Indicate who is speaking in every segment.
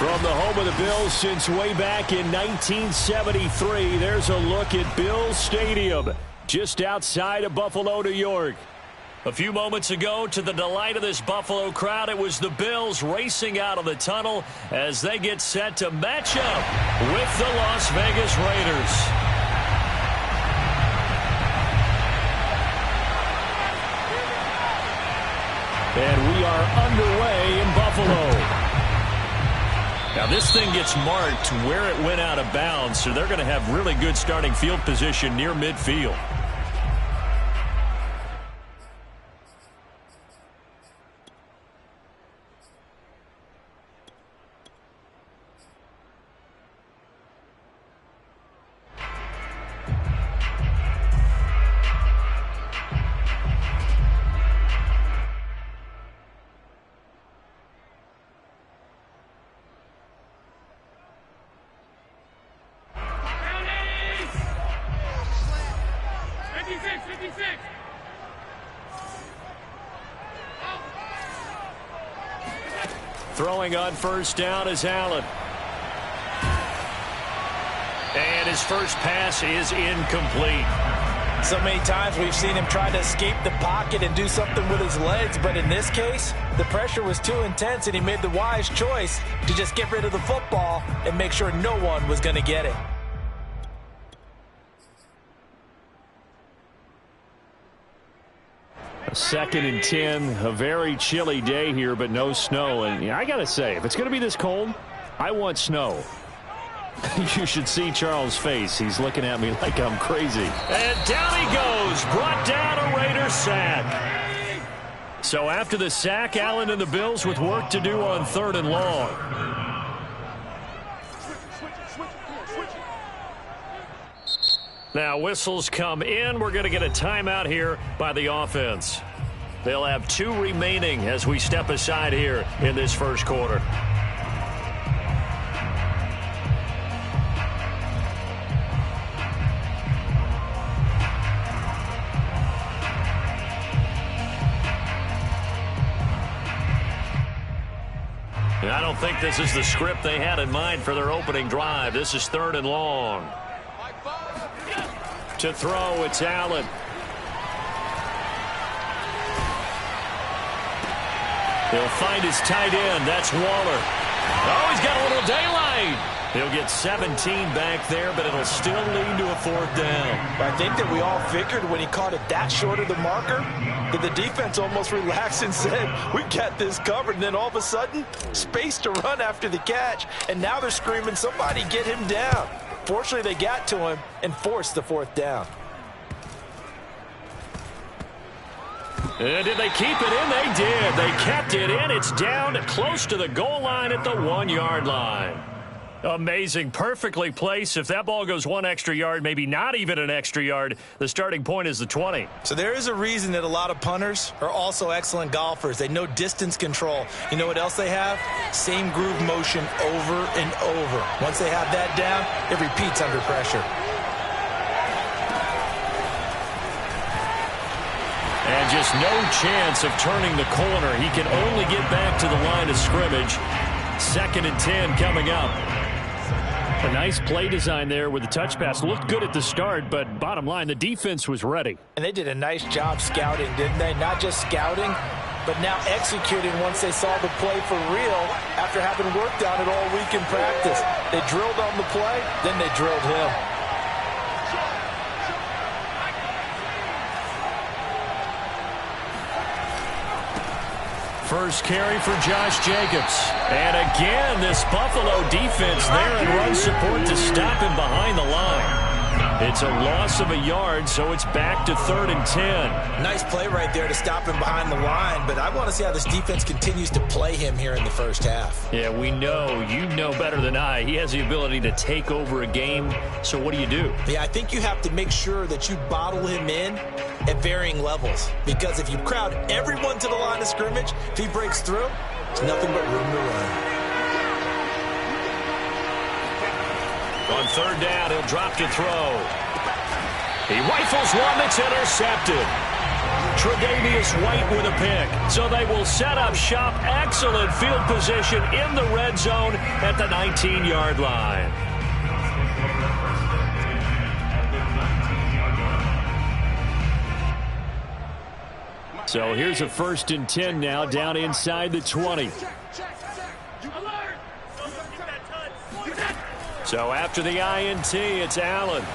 Speaker 1: From the home of the Bills since way back in 1973, there's a look at Bills Stadium, just outside of Buffalo, New York. A few moments ago, to the delight of this Buffalo crowd, it was the Bills racing out of the tunnel as they get set to match up with the Las Vegas Raiders. And we are underway in Buffalo. Now this thing gets marked where it went out of bounds, so they're going to have really good starting field position near midfield. Throwing on first down is Allen. And his first pass is incomplete.
Speaker 2: So many times we've seen him try to escape the pocket and do something with his legs, but in this case, the pressure was too intense and he made the wise choice to just get rid of the football and make sure no one was going to get it.
Speaker 1: Second and 10, a very chilly day here, but no snow. And I got to say, if it's going to be this cold, I want snow. You should see Charles' face. He's looking at me like I'm crazy. And down he goes, brought down a Raider sack. So after the sack, Allen and the Bills with work to do on 3rd and long. Now whistles come in. We're going to get a timeout here by the offense. They'll have 2 remaining as we step aside here in this first quarter. And I don't think this is the script they had in mind for their opening drive. This is 3rd and long. To throw, it's Allen. He'll find his tight end. That's Waller. Oh, he's got a little daylight. He'll get 17 back there, but it'll still lead to a 4th down.
Speaker 2: I think that we all figured when he caught it that short of the marker that the defense almost relaxed and said, we got this covered. And then all of a sudden, space to run after the catch. And now they're screaming, somebody get him down. Fortunately, they got to him and forced the 4th down.
Speaker 1: And did they keep it in? They did. They kept it in. It's down close to the goal line at the 1-yard line. Amazing. Perfectly placed. If that ball goes 1 extra yard, maybe not even an extra yard, the starting point is the 20.
Speaker 2: So there is a reason that a lot of punters are also excellent golfers. They know distance control. You know what else they have? Same groove motion over and over. Once they have that down, it repeats under pressure.
Speaker 1: And just no chance of turning the corner. He can only get back to the line of scrimmage. 2nd and 10 coming up. A nice play design there with the touch pass. Looked good at the start, but bottom line, the defense was ready.
Speaker 2: And they did a nice job scouting, didn't they? Not just scouting, but now executing once they saw the play for real after having worked on it all week in practice. They drilled on the play, then they drilled him.
Speaker 1: First carry for Josh Jacobs. And again, this Buffalo defense there in run support to stop him behind the line. It's a loss of a yard, so it's back to 3rd and 10.
Speaker 2: Nice play right there to stop him behind the line, but I want to see how this defense continues to play him here in the first half.
Speaker 1: Yeah, we know. You know better than I. He has the ability to take over a game, so what do you do?
Speaker 2: Yeah, I think you have to make sure that you bottle him in at varying levels, because if you crowd everyone to the line of scrimmage, if he breaks through, it's nothing but room to run.
Speaker 1: On 3rd down, he'll drop to throw. He rifles one that's intercepted. Tre'Davious White with a pick. So they will set up shop. Excellent field position in the red zone at the 19-yard line. So here's a 1st and 10 now, down inside the 20. So after the INT, it's Allen.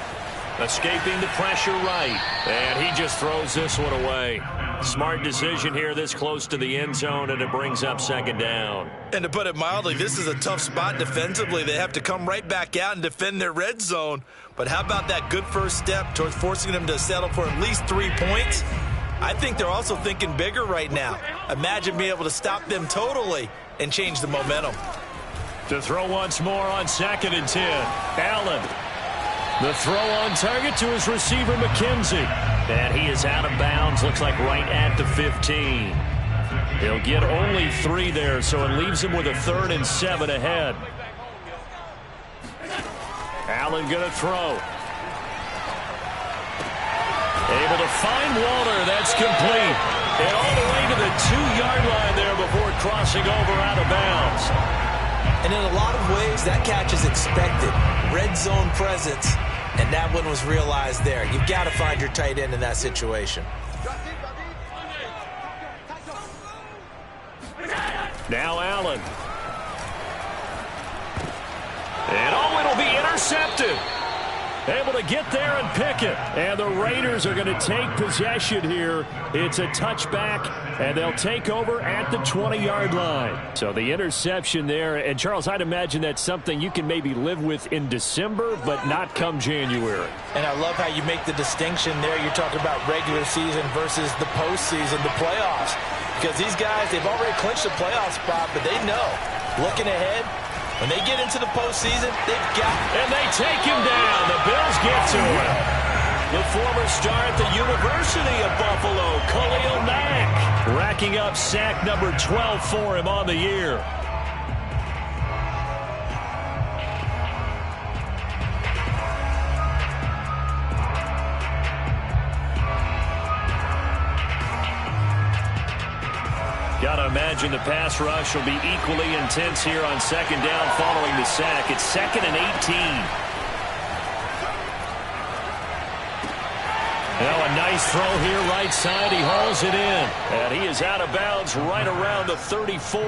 Speaker 1: Escaping the pressure right. And he just throws this one away. Smart decision here this close to the end zone, and it brings up 2nd down.
Speaker 2: And to put it mildly, this is a tough spot defensively. They have to come right back out and defend their red zone. But how about that good first step towards forcing them to settle for at least 3 points? I think they're also thinking bigger right now. Imagine being able to stop them totally and change the momentum.
Speaker 1: To throw once more on 2nd and 10. Allen. The throw on target to his receiver, McKenzie. And he is out of bounds, looks like right at the 15. He'll get only 3 there, so it leaves him with a 3rd and 7 ahead. Allen going to throw. Able to find Waller. That's complete. And all the way to the 2-yard line there before crossing over out of bounds.
Speaker 2: And in a lot of ways, that catch is expected. Red zone presence, and that one was realized there. You've got to find your tight end in that situation.
Speaker 1: Now Allen. And it'll be intercepted. Able to get there and pick it. And the Raiders are going to take possession here. It's a touchback, and they'll take over at the 20-yard line. So the interception there. And, Charles, I'd imagine that's something you can maybe live with in December, but not come January.
Speaker 2: And I love how you make the distinction there. You're talking about regular season versus the postseason, the playoffs. Because these guys, they've already clinched the playoff spot, but they know, looking ahead, when they get into the postseason, they've got...
Speaker 1: And they take him down. The Bills get to him. The former star at the University of Buffalo, Khalil Mack, racking up sack number 12 for him on the year. Got to imagine the pass rush will be equally intense here on 2nd down following the sack. It's 2nd and 18. Now a nice throw here right side. He hauls it in. And he is out of bounds right around the 34.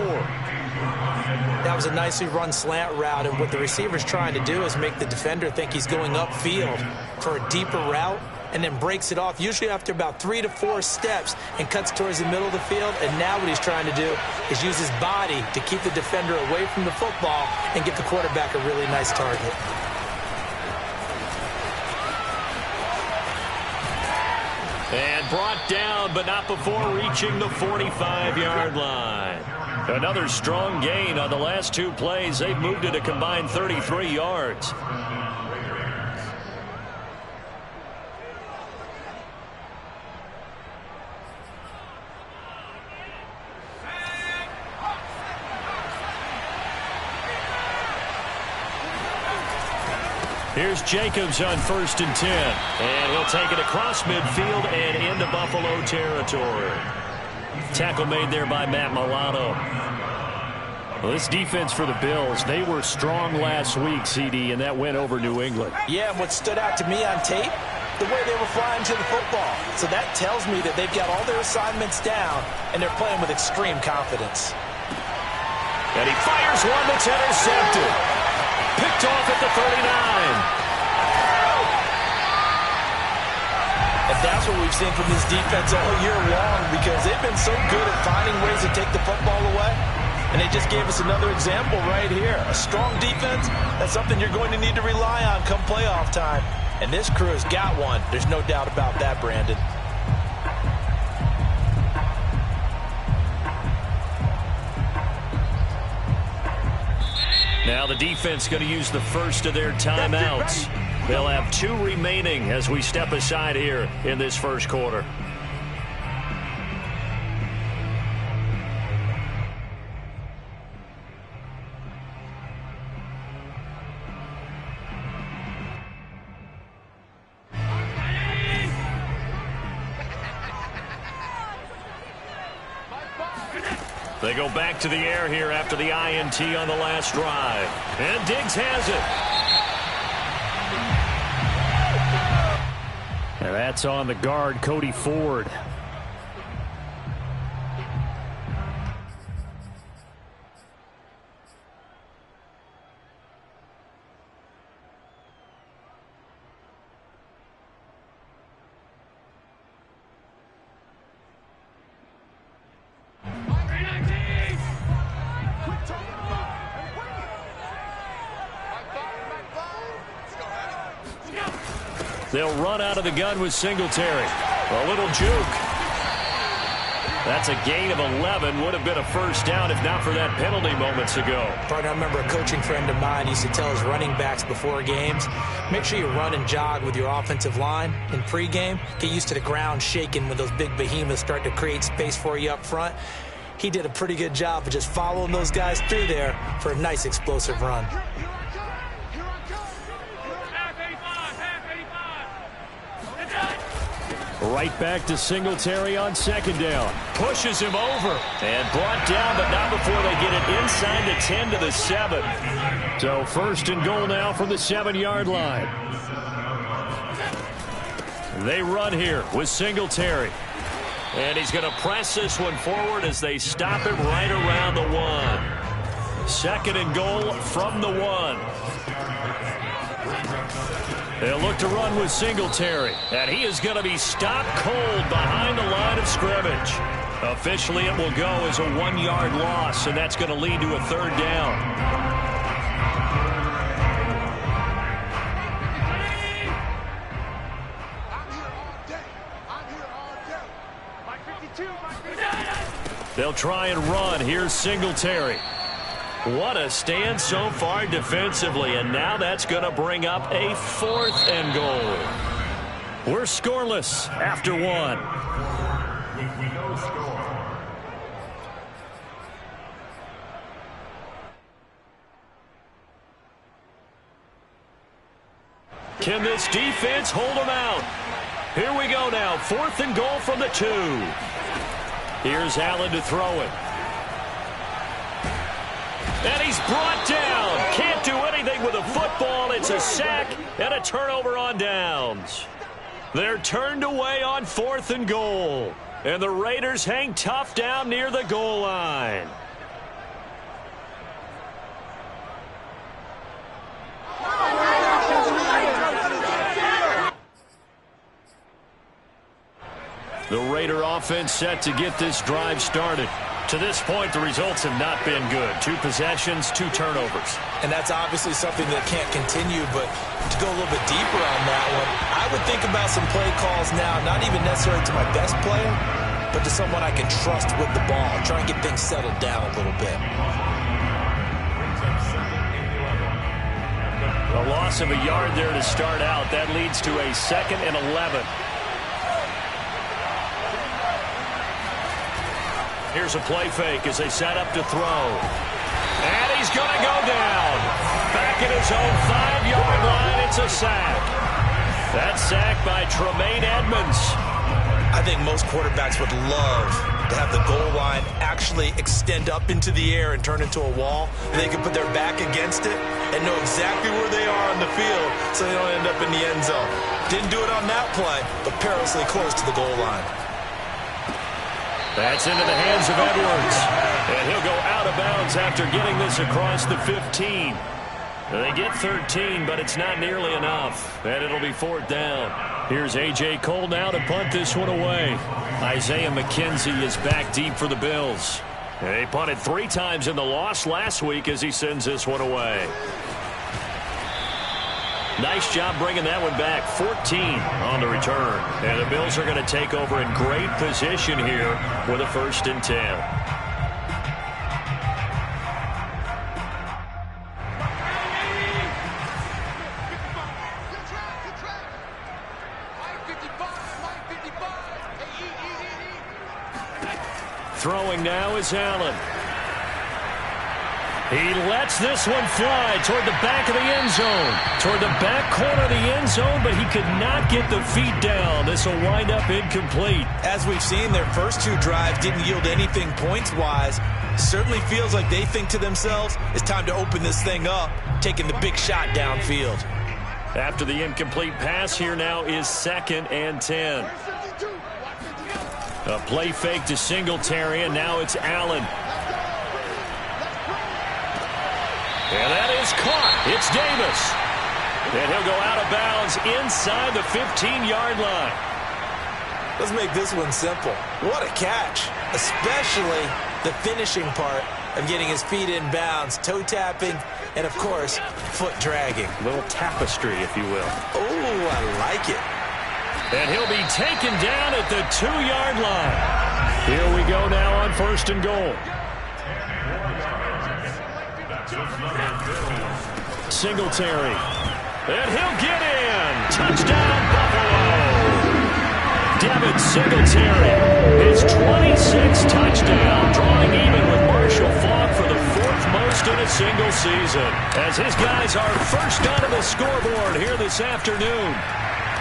Speaker 2: That was a nicely run slant route, and what the receiver's trying to do is make the defender think he's going upfield for a deeper route, and then breaks it off, usually after about 3 to 4 steps, and cuts towards the middle of the field. And now what he's trying to do is use his body to keep the defender away from the football and get the quarterback a really nice target.
Speaker 1: And brought down, but not before reaching the 45-yard line. Another strong gain on the last 2 plays. They've moved it a combined 33 yards. Here's Jacobs on 1st and 10. And he'll take it across midfield and into Buffalo territory. Tackle made there by Matt Milano. Well, this defense for the Bills, they were strong last week, CD, and that went over New England.
Speaker 2: Yeah, and what stood out to me on tape, the way they were flying to the football. So that tells me that they've got all their assignments down, and they're playing with extreme confidence.
Speaker 1: And he fires one that's intercepted. Picked off at the 39.
Speaker 2: And that's what we've seen from this defense all year long, because they've been so good at finding ways to take the football away. And they just gave us another example right here. A strong defense, that's something you're going to need to rely on come playoff time. And this crew has got one. There's no doubt about that, Brandon.
Speaker 1: Now the defense going to use the first of their timeouts. They'll have 2 remaining as we step aside here in this first quarter. They go back to the air here after the INT on the last drive. And Diggs has it. And that's on the guard, Cody Ford. They'll run out of the gun with Singletary. A little juke. That's a gain of 11. Would have been a first down if not for that penalty moments ago.
Speaker 2: Partner, I remember a coaching friend of mine used to tell his running backs before games, make sure you run and jog with your offensive line in pregame. Get used to the ground shaking when those big behemoths start to create space for you up front. He did a pretty good job of just following those guys through there for a nice explosive run.
Speaker 1: Right back to Singletary on second down. Pushes him over. And brought down, but not before they get it inside the 10 to the 7. So first and goal now from the 7-yard line. They run here with Singletary. And he's going to press this one forward as they stop it right around the 1. Second and goal from the 1. They'll look to run with Singletary. And he is going to be stopped cold behind the line of scrimmage. Officially, it will go as a 1-yard loss, and that's going to lead to a third down. They'll try and run. Here's Singletary. What a stand so far defensively, and now that's going to bring up a 4th and goal. We're scoreless after 1. Can this defense hold them out? Here we go now. 4th and goal from the 2. Here's Allen to throw it. And he's brought down. Can't do anything with a football. It's a sack and a turnover on downs. They're turned away on 4th and goal. And the Raiders hang tough down near the goal line. The Raider offense set to get this drive started. To this point, the results have not been good. 2 possessions, 2 turnovers.
Speaker 2: And that's obviously something that can't continue, but to go a little bit deeper on that one, I would think about some play calls now, not even necessarily to my best player, but to someone I can trust with the ball. Try and get things settled down a little bit.
Speaker 1: A loss of a yard there to start out. That leads to a 2nd and 11. Here's a play fake as they set up to throw. And he's going to go down. Back at his own 5-yard line, it's a sack. That sack by Tremaine Edmonds.
Speaker 2: I think most quarterbacks would love to have the goal line actually extend up into the air and turn into a wall. They can put their back against it and know exactly where they are on the field so they don't end up in the end zone. Didn't do it on that play, but perilously close to the goal line.
Speaker 1: That's into the hands of Edwards. And he'll go out of bounds after getting this across the 15. They get 13, but it's not nearly enough. And it'll be 4th down. Here's A.J. Cole now to punt this one away. Isaiah McKenzie is back deep for the Bills. They punted 3 times in the loss last week as he sends this one away. Nice job bringing that one back. 14 on the return. And the Bills are going to take over in great position here with a 1st and 10. Throwing now is Allen. He lets this one fly toward the back of the end zone. Toward the back corner of the end zone, but he could not get the feet down. This will wind up incomplete.
Speaker 2: As we've seen, their first 2 drives didn't yield anything points-wise, Certainly feels like they think to themselves, it's time to open this thing up, taking the big shot downfield.
Speaker 1: After the incomplete pass, here now is 2nd and 10. A play fake to Singletary, and now it's Allen. And that is caught. It's Davis. And he'll go out of bounds inside the 15-yard line.
Speaker 2: Let's make this one simple. What a catch, especially the finishing part of getting his feet in bounds, toe tapping, and of course, foot dragging.
Speaker 1: A little tapestry, if you will.
Speaker 2: Oh, I like it.
Speaker 1: And he'll be taken down at the 2-yard line. Here we go now on 1st and goal. Singletary. And he'll get in. Touchdown, Buffalo. Devin Singletary, his 26th touchdown, drawing even with Marshall Faulk for the 4th most in a single season. As his guys are first onto the scoreboard here this afternoon.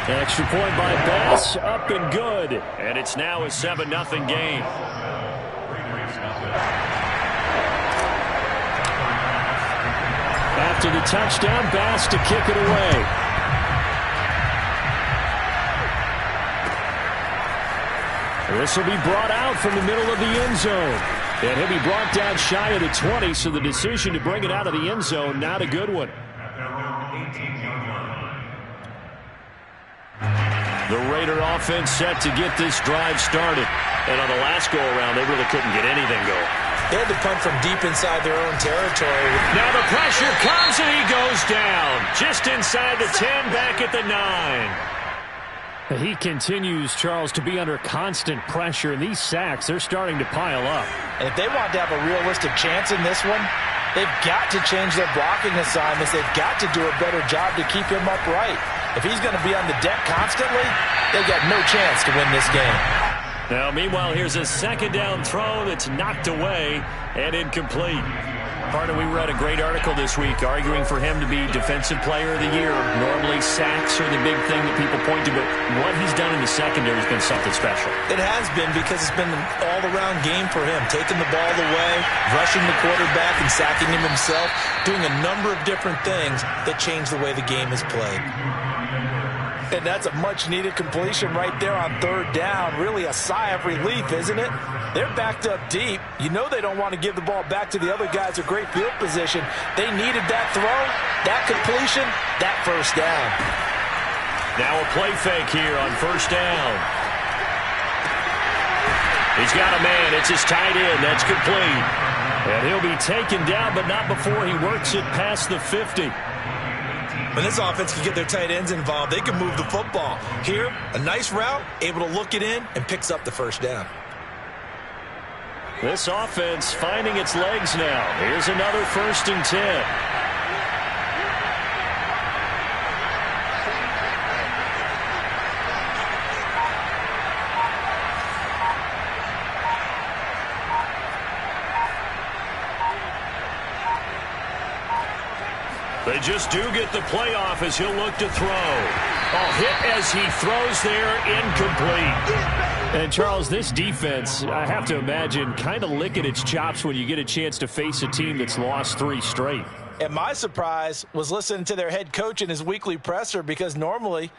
Speaker 1: Extra point by Bass, up and good. And it's now a 7-0 game. After the touchdown, Bass to kick it away. This will be brought out from the middle of the end zone. And he'll be brought down shy of the 20, so the decision to bring it out of the end zone, not a good one. The Raider offense set to get this drive started. And on the last go-around, they really couldn't get anything going.
Speaker 2: They had to punt from deep inside their own territory.
Speaker 1: Now the pressure comes, and he goes down. Just inside the 10, back at the 9. He continues, Charles, to be under constant pressure, and these sacks, they're starting to pile up.
Speaker 2: And if they want to have a realistic chance in this one, they've got to change their blocking assignments. They've got to do a better job to keep him upright. If he's going to be on the deck constantly, they've got no chance to win this game.
Speaker 1: Now, meanwhile, here's a 2nd down throw that's knocked away and incomplete. Carter, we read a great article this week arguing for him to be Defensive Player of the Year. Normally, sacks are the big thing that people point to, but what he's done in the secondary has been something special.
Speaker 2: It has been, because it's been an all-around game for him. Taking the ball away, rushing the quarterback, and sacking him himself, doing a number of different things that change the way the game is played. And that's a much-needed completion right there on 3rd down. Really a sigh of relief, isn't it? They're backed up deep. You know they don't want to give the ball back to the other guys. A great field position. They needed that throw, that completion, that 1st down.
Speaker 1: Now a play fake here on 1st down. He's got a man. It's his tight end. That's complete. And he'll be taken down, but not before he works it past the 50.
Speaker 2: When this offense can get their tight ends involved, they can move the football. Here, a nice route, able to look it in, and picks up the 1st down.
Speaker 1: This offense finding its legs now. Here's another 1st and 10. They just do get the playoff as he'll look to throw. Oh, hit as he throws there, incomplete. And, Charles, this defense, I have to imagine, kind of licking its chops when you get a chance to face a team that's lost 3 straight.
Speaker 2: And my surprise was listening to their head coach in his weekly presser, because normally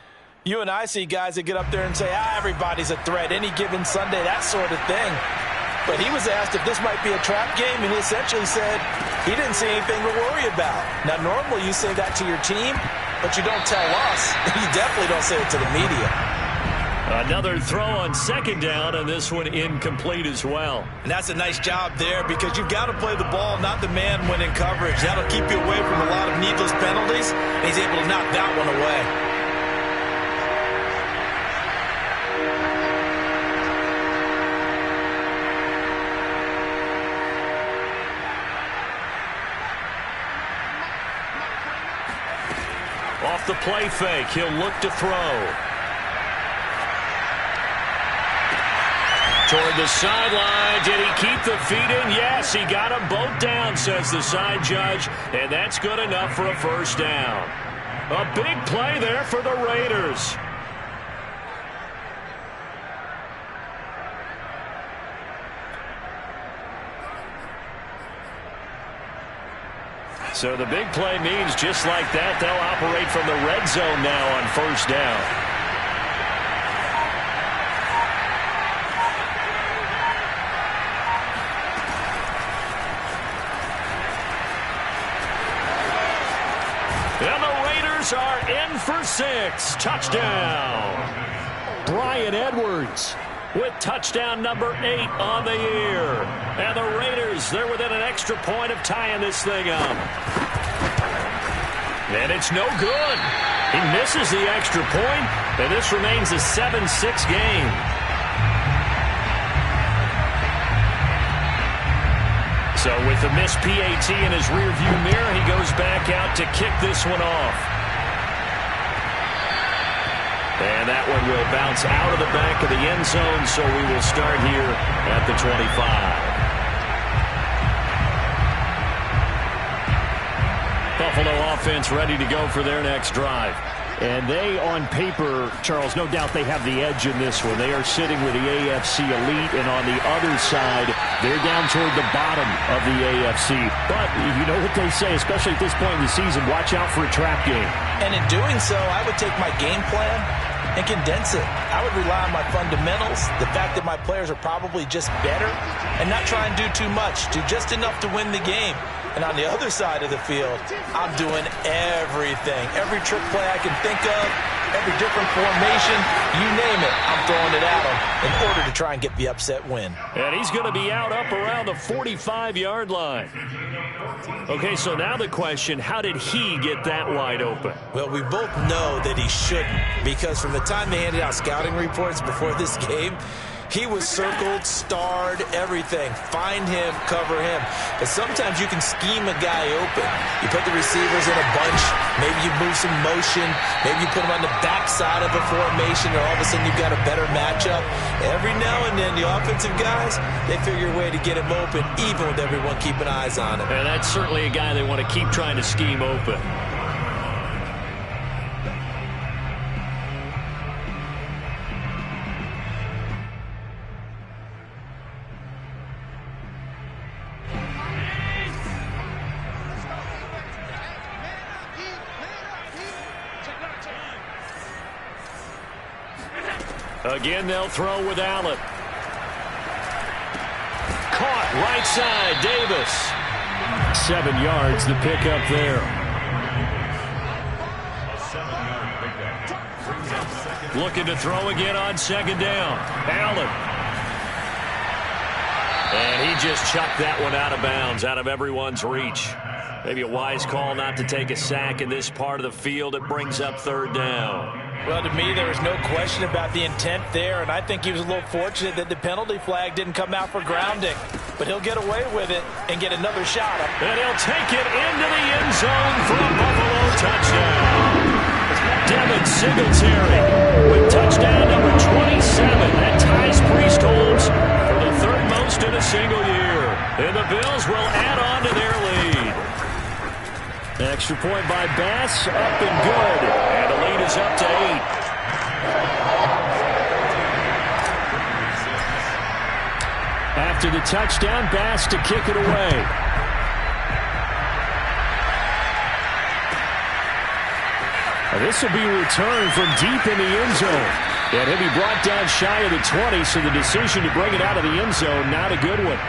Speaker 2: you and I see guys that get up there and say, everybody's a threat, any given Sunday, that sort of thing. But he was asked if this might be a trap game, and he essentially said he didn't see anything to worry about. Now, normally you say that to your team, but you don't tell us. You definitely don't say it to the media.
Speaker 1: Another throw on 2nd down, and this one incomplete as well.
Speaker 2: And that's a nice job there, because you've got to play the ball, not the man when in coverage. That'll keep you away from a lot of needless penalties, and he's able to knock that one away.
Speaker 1: Off the play fake, he'll look to throw. Toward the sideline, did he keep the feet in? Yes, he got them both down, says the side judge, and that's good enough for a 1st down. A big play there for the Raiders. So the big play means just like that, they'll operate from the red zone now on first down. And the Raiders are in for 6. Touchdown. Bryan Edwards with touchdown number 8 on the year. And the Raiders, they're within an extra point of tying this thing up. And it's no good. He misses the extra point, and this remains a 7-6 game. So with the missed PAT in his rearview mirror, he goes back out to kick this one off. And that one will bounce out of the back of the end zone, so we will start here at the 25. Buffalo offense ready to go for their next drive. And they, on paper, Charles, no doubt they have the edge in this one. They are sitting with the AFC elite, and on the other side, they're down toward the bottom of the AFC. But you know what they say, especially at this point in the season, watch out for a trap game.
Speaker 2: And in doing so, I would take my game plan and condense it. I would rely on my fundamentals, the fact that my players are probably just better, and not try and do too much, do just enough to win the game. And on the other side of the field, I'm doing everything. Every trick play I can think of, every different formation, you name it, I'm throwing it at him in order to try and get the upset win.
Speaker 1: And he's going to be out up around the 45-yard line. Okay, so now the question, how did he get that wide open?
Speaker 2: Well, we both know that he shouldn't, because from the time they handed out scouting reports before this game, he was circled, starred, everything. Find him, cover him. But sometimes you can scheme a guy open. You put the receivers in a bunch. Maybe you move some motion. Maybe you put them on the backside of a formation, or all of a sudden you've got a better matchup. Every now and then, the offensive guys, they figure a way to get him open, even with everyone keeping eyes on him.
Speaker 1: And that's certainly a guy they want to keep trying to scheme open. Again, they'll throw with Allen. Caught right side, Davis. 7 yards, the pickup there. Looking to throw again on second down. Allen. And he just chucked that one out of bounds, out of everyone's reach. Maybe a wise call not to take a sack in this part of the field. It brings up third down.
Speaker 2: Well, to me, there was no question about the intent there, and I think he was a little fortunate that the penalty flag didn't come out for grounding. But he'll get away with it and get another shot.
Speaker 1: And he'll take it into the end zone for a Buffalo touchdown. Devin Singletary with touchdown number 27. That ties Priest-Holmes for the third most in a single year. And the Bills will add on to their lead. Extra point by Bass, up and good. And the lead is up to 8. After the touchdown, Bass to kick it away. This will be returned from deep in the end zone. And he'll be brought down shy of the 20, so the decision to bring it out of the end zone, not a good one.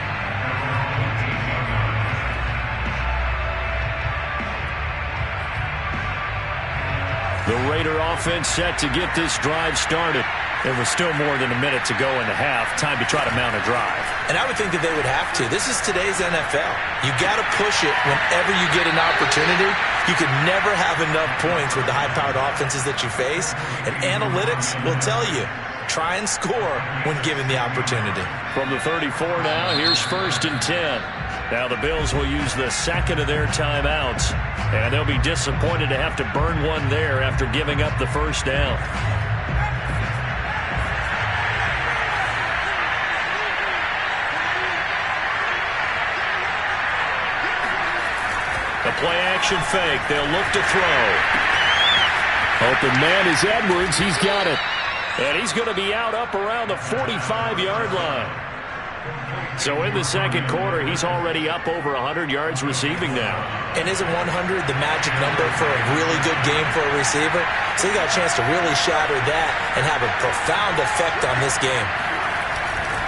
Speaker 1: The Raider offense set to get this drive started. There was still more than a minute to go in the half. Time to try to mount a drive.
Speaker 2: And I would think that they would have to. This is today's NFL. You got to push it whenever you get an opportunity. You can never have enough points with the high-powered offenses that you face. And analytics will tell you, try and score when given the opportunity.
Speaker 1: From the 34 now, here's 1st and 10. Now the Bills will use the second of their timeouts. And they'll be disappointed to have to burn one there after giving up the first down. The play-action fake. They'll look to throw. Open man is Edwards. He's got it. And he's going to be out up around the 45-yard line. So in the second quarter, he's already up over 100 yards receiving now.
Speaker 2: And isn't 100 the magic number for a really good game for a receiver? So he got a chance to really shatter that and have a profound effect on this game.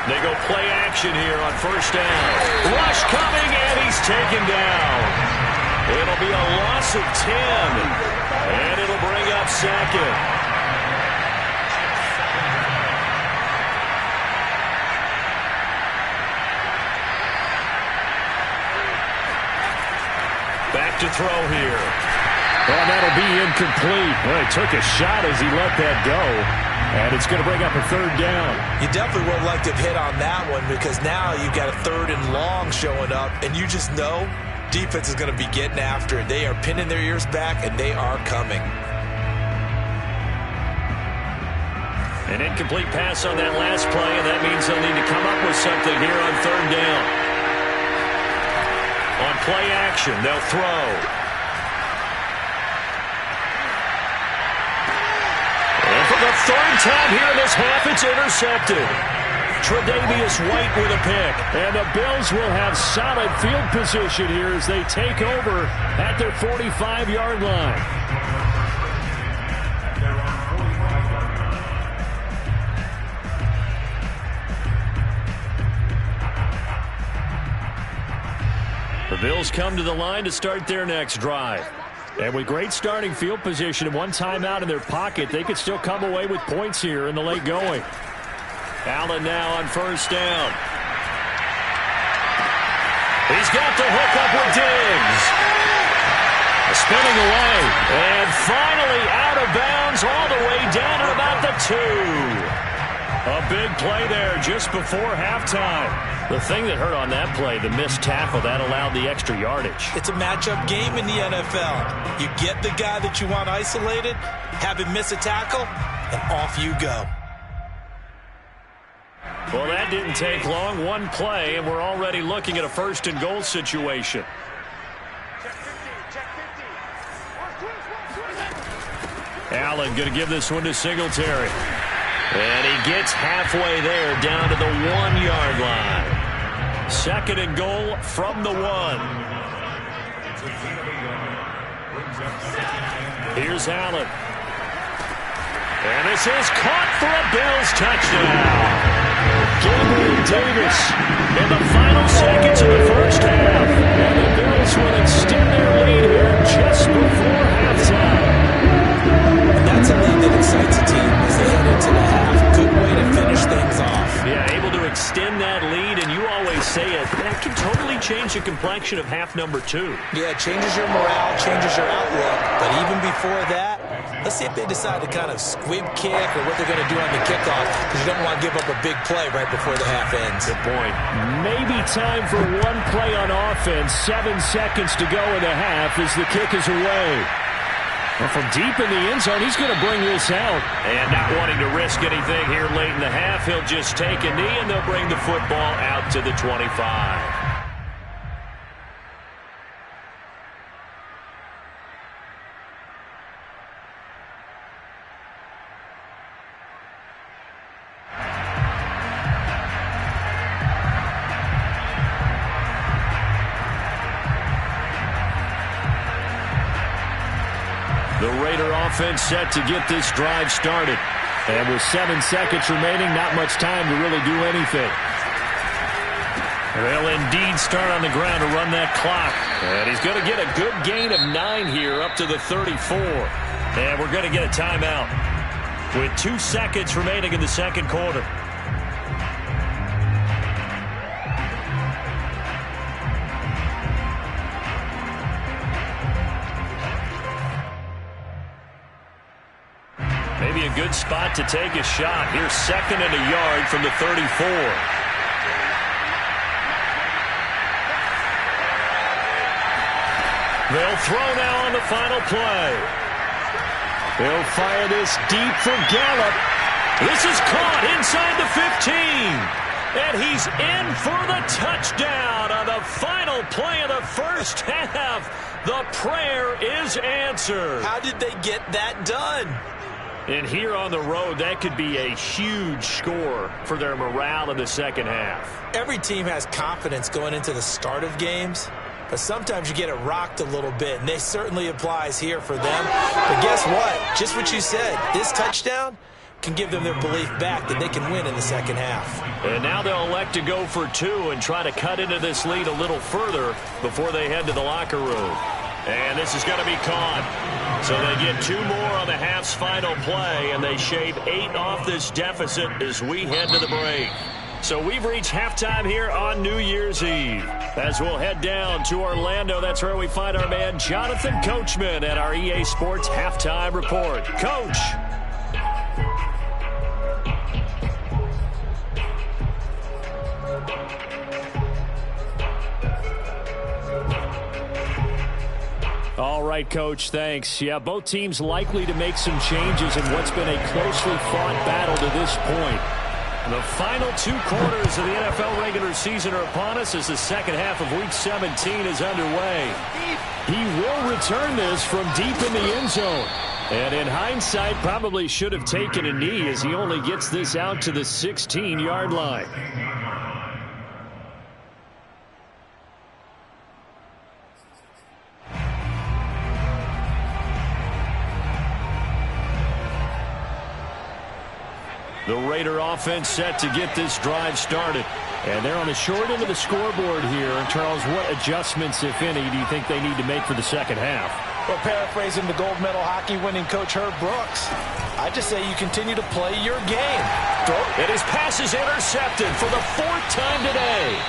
Speaker 1: They go play action here on first down. Rush coming, and he's taken down. It'll be a loss of 10, and it'll bring up second. Back to throw here. And that'll be incomplete. Well, he took a shot as he let that go. And it's going to bring up a third down.
Speaker 2: You definitely would like to have hit on that one because now you've got a third and long showing up, and you just know defense is going to be getting after it. They are pinning their ears back, and they are coming.
Speaker 1: An incomplete pass on that last play, and that means they'll need to come up with something here on third down. On play action, they'll throw. And for the third time here in this half, it's intercepted. Tre'Davious White with a pick. And the Bills will have solid field position here as they take over at their 45-yard line. The Bills come to the line to start their next drive. And with great starting field position and one timeout in their pocket, they could still come away with points here in the late going. Allen now on first down. He's got the hook up with Diggs. Spinning away. And finally out of bounds all the way down at about the 2. A big play there just before halftime. The thing that hurt on that play, the missed tackle, that allowed the extra yardage.
Speaker 2: It's a matchup game in the NFL. You get the guy that you want isolated, have him miss a tackle, and off you go.
Speaker 1: Well, that didn't take long. One play, and we're already looking at a first and goal situation. Allen going to give this one to Singletary. And he gets halfway there down to the 1-yard line. Second and goal from the 1. Here's Allen. And this is caught for a Bills touchdown. Gabriel Davis in the final seconds of the first half. And the Bills will extend their lead here just before halftime.
Speaker 2: And that's a lead that excites a team as they head into the half. Good way to finish things off.
Speaker 1: Yeah, able to extend that lead, and you always say it, that can totally change the complexion of half number 2.
Speaker 2: Yeah, it changes your morale, changes your outlook. But even before that, let's see if they decide to kind of squib kick or what they're going to do on the kickoff, because you don't want to give up a big play right before the half ends.
Speaker 1: Good point. Maybe time for one play on offense. 7 seconds to go in the half as the kick is away. Well, from deep in the end zone, he's going to bring this out. And not wanting to risk anything here late in the half, he'll just take a knee, and they'll bring the football out to the 25. The Raider offense set to get this drive started. And with 7 seconds remaining, not much time to really do anything. They'll indeed start on the ground to run that clock. And he's going to get a good gain of 9 here up to the 34. And we're going to get a timeout with 2 seconds remaining in the second quarter. Maybe a good spot to take a shot. Here's second and a yard from the 34. They'll throw now on the final play. They'll fire this deep for Gallup. This is caught inside the 15. And he's in for the touchdown on the final play of the first half. The prayer is answered.
Speaker 2: How did they get that done?
Speaker 1: And here on the road, that could be a huge score for their morale in the second half.
Speaker 2: Every team has confidence going into the start of games, but sometimes you get it rocked a little bit, and this certainly applies here for them. But guess what? Just what you said, this touchdown can give them their belief back that they can win in the second half.
Speaker 1: And now they'll elect to go for 2 and try to cut into this lead a little further before they head to the locker room. And this is going to be caught. So they get 2 more on the half's final play, and they shave 8 off this deficit as we head to the break. So we've reached halftime here on New Year's Eve. As we'll head down to Orlando, that's where we find our man Jonathan Coachman at our EA Sports Halftime Report. Coach. All right, Coach, thanks. Yeah, both teams likely to make some changes in what's been a closely fought battle to this point. The final 2 quarters of the NFL regular season are upon us as the second half of Week 17 is underway. He will return this from deep in the end zone. And in hindsight, probably should have taken a knee as he only gets this out to the 16-yard line. The Raider offense set to get this drive started. And they're on the short end of the scoreboard here. And, Charles, what adjustments, if any, do you think they need to make for the second half?
Speaker 2: Well, paraphrasing the gold medal hockey winning coach Herb Brooks, I just say you continue to play your game.
Speaker 1: And his pass is intercepted for the 4th time today.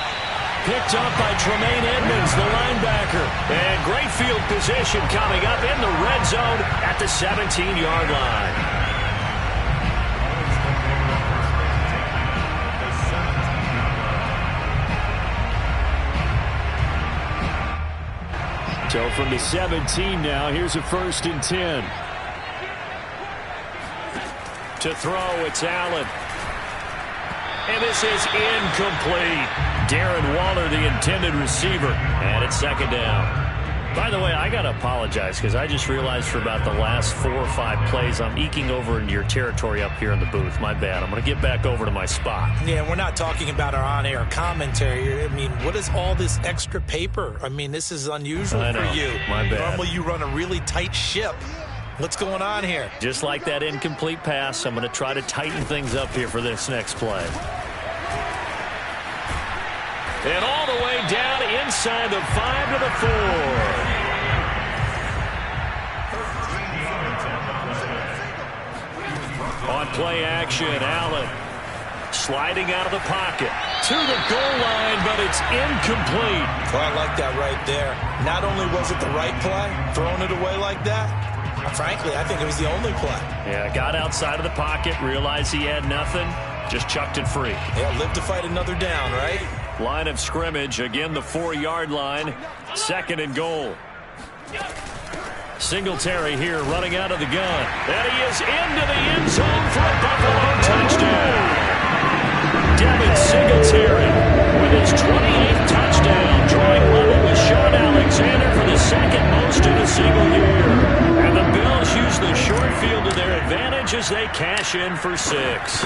Speaker 1: Picked up by Tremaine Edmonds, the linebacker. And great field position coming up in the red zone at the 17-yard line. So from the 17 now, here's a 1st and 10. To throw, it's Allen. And this is incomplete. Darren Waller, the intended receiver. And it's 2nd down. By the way, I got to apologize because I just realized for about the last 4 or 5 plays, I'm eking over into your territory up here in the booth. My bad. I'm going to get back over to my spot.
Speaker 2: Yeah, we're not talking about our on-air commentary. I mean, what is all this extra paper? I mean, this is unusual for you.
Speaker 1: My bad.
Speaker 2: Normally you run a really tight ship. What's going on here?
Speaker 1: Just like that incomplete pass, I'm going to try to tighten things up here for this next play. And all the way down inside the 5 to the 4. On play action, Allen sliding out of the pocket to the goal line, but it's incomplete.
Speaker 2: Well, I like that right there. Not only was it the right play, throwing it away like that, frankly, I think it was the only play.
Speaker 1: Yeah, got outside of the pocket, realized he had nothing, just chucked it free.
Speaker 2: Yeah, live to fight another down, right?
Speaker 1: Line of scrimmage, again the 4-yard line, 2nd and goal. Singletary here running out of the gun. And he is into the end zone for a Buffalo touchdown. Devin Singletary with his 28th touchdown, drawing level with Sean Alexander for the 2nd most in a single year. And the Bills use the short field to their advantage as they cash in for 6.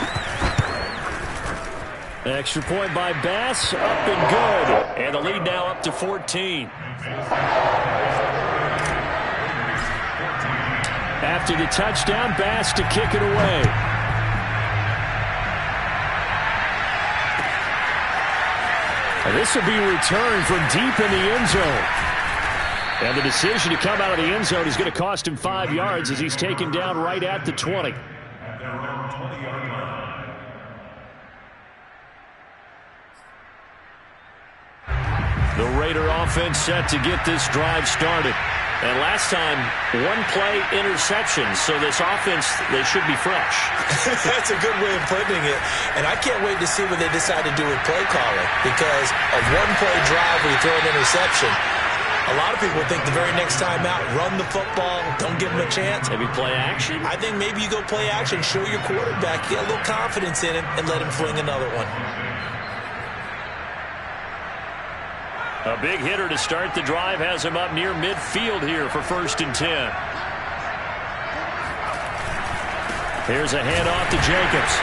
Speaker 1: Extra point by Bass, up and good. And the lead now up to 14. After the touchdown, Bass to kick it away. And this will be returned from deep in the end zone. And the decision to come out of the end zone is going to cost him 5 yards as he's taken down right at the 20. The Raider offense set to get this drive started. And last time, 1-play interception. So this offense, they should be fresh.
Speaker 2: That's a good way of putting it. And I can't wait to see what they decide to do with play calling. Because a 1-play drive where you throw an interception, a lot of people think the very next time out, run the football, don't give them a chance.
Speaker 1: Maybe play action?
Speaker 2: I think maybe you go play action, show your quarterback, get a little confidence in him, and let him fling another one.
Speaker 1: A big hitter to start the drive has him up near midfield here for 1st and 10. Here's a handoff to Jacobs.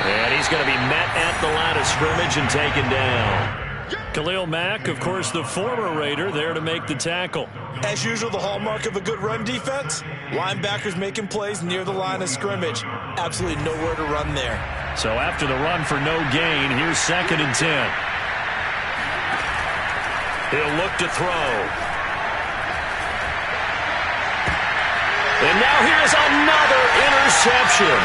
Speaker 1: And he's going to be met at the line of scrimmage and taken down. Khalil Mack, of course, the former Raider, there to make the tackle.
Speaker 2: As usual, the hallmark of a good run defense, linebackers making plays near the line of scrimmage. Absolutely nowhere to run there.
Speaker 1: So after the run for no gain, here's 2nd and 10. He'll look to throw. And now here's another interception.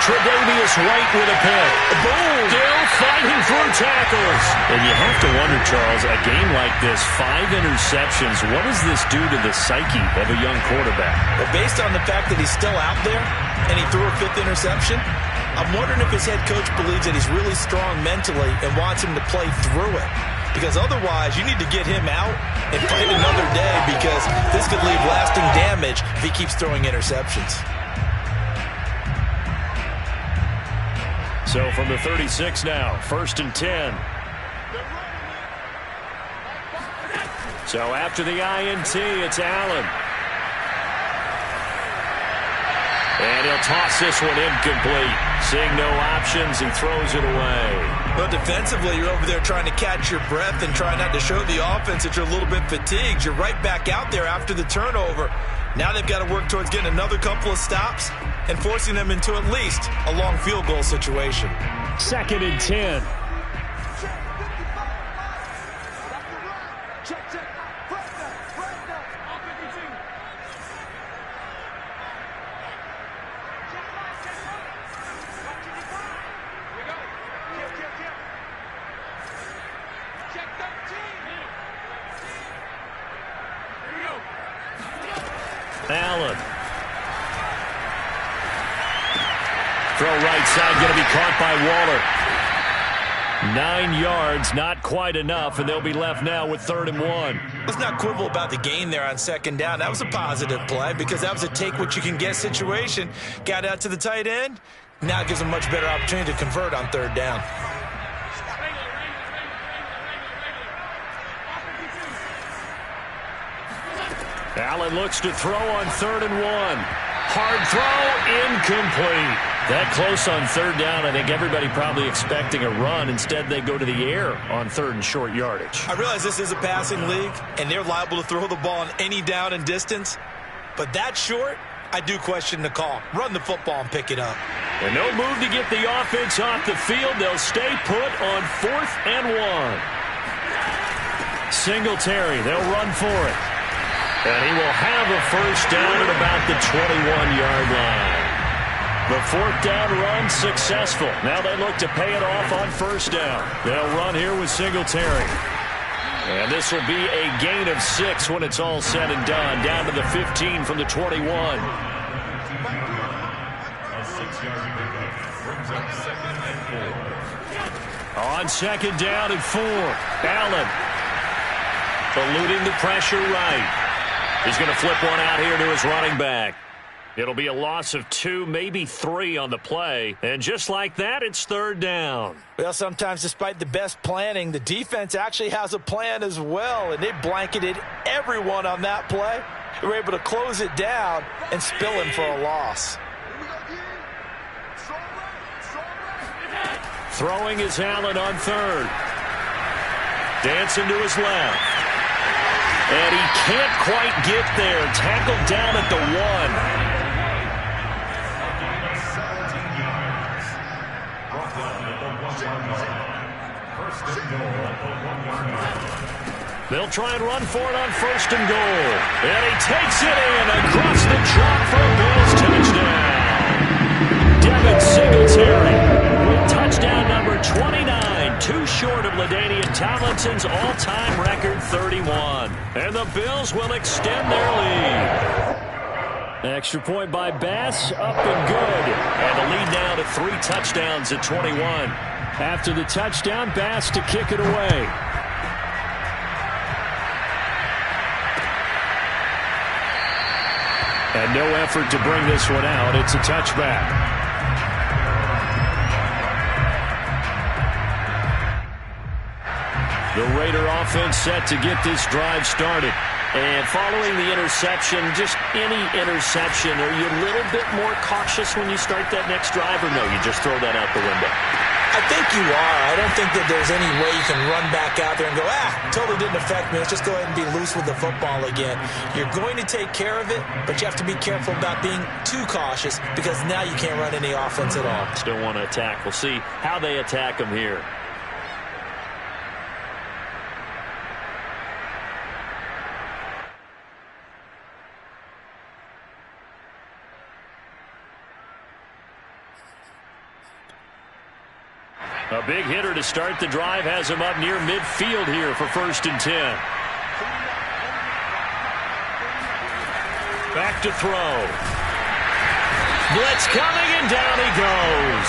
Speaker 1: Tre'Davious White with a pick. Boom! Still fighting through tackles. And you have to wonder, Charles, a game like this, 5 interceptions, what does this do to the psyche of a young quarterback?
Speaker 2: Well, based on the fact that he's still out there and he threw a 5th interception, I'm wondering if his head coach believes that he's really strong mentally and wants him to play through it. Because otherwise, you need to get him out and fight another day, because this could leave lasting damage if he keeps throwing interceptions.
Speaker 1: So from the 36 now, 1st and 10. So after the INT, it's Allen. And he'll toss this one incomplete. Seeing no options, he throws it away.
Speaker 2: But defensively, you're over there trying to catch your breath and try not to show the offense that you're a little bit fatigued. You're right back out there after the turnover. Now they've got to work towards getting another couple of stops and forcing them into at least a long field goal situation.
Speaker 1: 2nd and 10. Allen. Throw right side, going to be caught by Waller. 9 yards, not quite enough, and they'll be left now with 3rd and 1.
Speaker 2: Let's not quibble about the gain there on 2nd down. That was a positive play because that was a take-what-you-can-get situation. Got out to the tight end. Now it gives them a much better opportunity to convert on 3rd down.
Speaker 1: Allen looks to throw on 3rd and 1. Hard throw, incomplete. That close on 3rd down, I think everybody probably expecting a run. Instead, they go to the air on 3rd and short yardage.
Speaker 2: I realize this is a passing league, and they're liable to throw the ball on any down and distance. But that short, I do question the call. Run the football and pick it up.
Speaker 1: And no move to get the offense off the field. They'll stay put on 4th and 1. Singletary, they'll run for it. And he will have a 1st down at about the 21-yard line. The 4th down run successful. Now they look to pay it off on 1st down. They'll run here with Singletary. And this will be a gain of 6 when it's all said and done. Down to the 15 from the 21. On 2nd down and 4. Allen eluding the pressure right. He's going to flip one out here to his running back. It'll be a loss of 2, maybe 3 on the play. And just like that, it's 3rd down.
Speaker 2: Well, sometimes despite the best planning, the defense actually has a plan as well. And they blanketed everyone on that play. They were able to close it down and spill him for a loss.
Speaker 1: Throwing is Allen on 3rd. Dancing to his left. And he can't quite get there. Tackled down at the 1. They'll try and run for it on 1st and goal. And he takes it in across the chalk for a Bills touchdown. Devin Singletary with touchdown number 29. Too short of LaDainian Tomlinson's all-time record 31. And the Bills will extend their lead. Extra point by Bass, up and good. And the lead now to 3 touchdowns at 21. After the touchdown, Bass to kick it away. And no effort to bring this one out. It's a touchback. The Raider offense set to get this drive started. And following the interception, just any interception, are you a little bit more cautious when you start that next drive, or no, you just throw that out the window?
Speaker 2: I think you are. I don't think that there's any way you can run back out there and go, totally didn't affect me. Let's just go ahead and be loose with the football again. You're going to take care of it, but you have to be careful about being too cautious because now you can't run any offense at all.
Speaker 1: Still want to attack. We'll see how they attack them here. A big hitter to start the drive has him up near midfield here for 1st and 10. Back to throw. Blitz coming, and down he goes.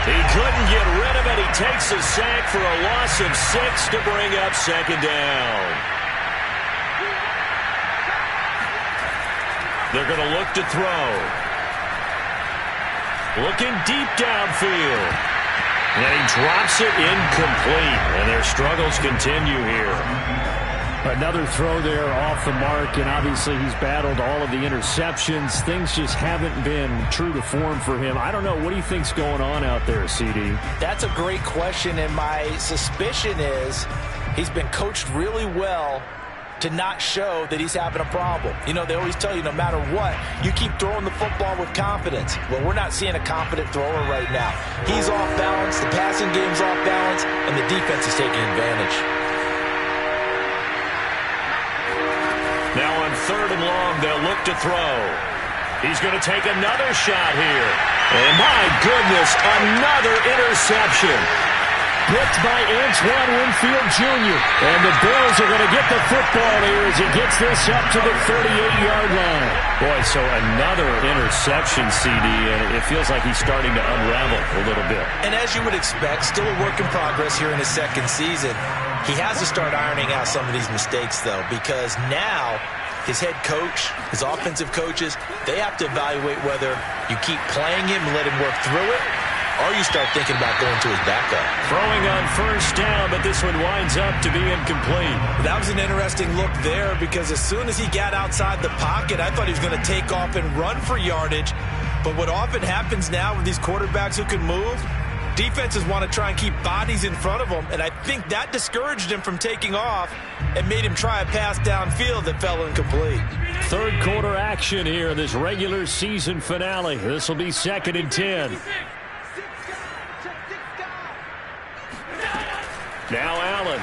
Speaker 1: He couldn't get rid of it. He takes a sack for a loss of 6 to bring up 2nd down. They're going to look to throw. Looking deep downfield. And he drops it incomplete, and their struggles continue here.
Speaker 3: Another throw there off the mark, and obviously he's battled all of the interceptions. Things just haven't been true to form for him. I don't know. What do you think's going on out there, CD?
Speaker 2: That's a great question, and my suspicion is he's been coached really well to not show that he's having a problem. You know, they always tell you no matter what, you keep throwing the football with confidence. Well, we're not seeing a confident thrower right now. He's off balance, the passing game's off balance, and the defense is taking advantage.
Speaker 1: Now on 3rd and long, they'll look to throw. He's going to take another shot here. And my goodness, another interception. Picked by Antoine Winfield Jr. And the Bills are going to get the football here as he gets this up to the 38-yard line. Boy, so another interception, CD, and it feels like he's starting to unravel a little bit.
Speaker 2: And as you would expect, still a work in progress here in his 2nd season. He has to start ironing out some of these mistakes, though, because now his head coach, his offensive coaches, they have to evaluate whether you keep playing him and let him work through it, or you start thinking about going to his backup.
Speaker 1: Throwing on 1st down, but this one winds up to be incomplete.
Speaker 2: That was an interesting look there because as soon as he got outside the pocket, I thought he was going to take off and run for yardage. But what often happens now with these quarterbacks who can move, defenses want to try and keep bodies in front of them, and I think that discouraged him from taking off and made him try a pass downfield that fell incomplete.
Speaker 1: 3rd quarter action here in this regular season finale. This will be 2nd and 10. Now Allen.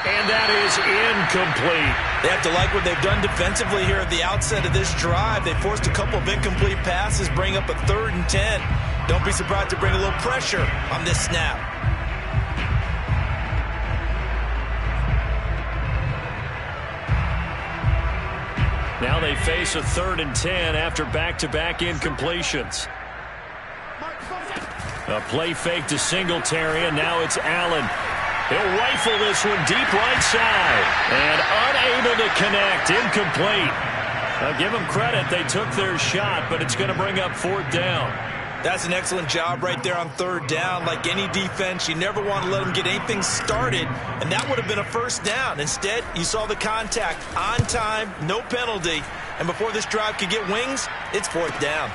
Speaker 1: And that is incomplete.
Speaker 2: They have to like what they've done defensively here at the outset of this drive. They forced a couple of incomplete passes, bring up a 3rd and 10. Don't be surprised to bring a little pressure on this snap.
Speaker 1: Now they face a 3rd and 10 after back-to-back incompletions. A play fake to Singletary, and now it's Allen. He'll rifle this one deep right side. And unable to connect. Incomplete. Now give them credit. They took their shot, but it's going to bring up 4th down.
Speaker 2: That's an excellent job right there on 3rd down. Like any defense, you never want to let them get anything started, and that would have been a 1st down. Instead, you saw the contact on time, no penalty, and before this drive could get wings, it's 4th down.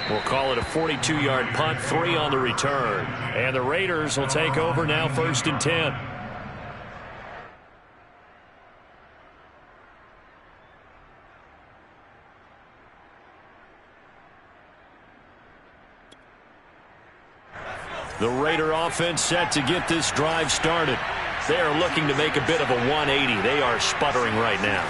Speaker 1: We'll call it a 42-yard punt, 3 on the return. And the Raiders will take over now 1st and 10. The Raider offense set to get this drive started. They are looking to make a bit of a 180. They are sputtering right now.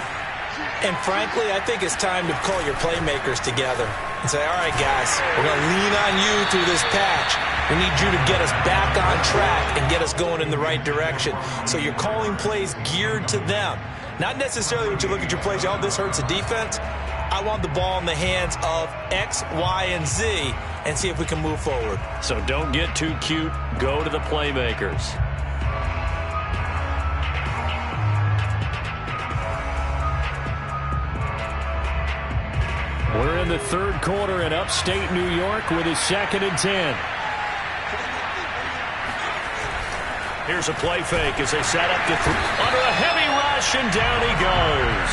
Speaker 2: And frankly, I think it's time to call your playmakers together and say, all right, guys, we're going to lean on you through this patch. We need you to get us back on track and get us going in the right direction. So you're calling plays geared to them. Not necessarily when you look at your plays, oh, this hurts the defense. I want the ball in the hands of X, Y, and Z and see if we can move forward.
Speaker 1: So don't get too cute. Go to the playmakers. We're in the 3rd quarter in upstate New York with a 2nd and 10.
Speaker 3: Here's a play fake as they set up to under a heavy rush, and down he goes.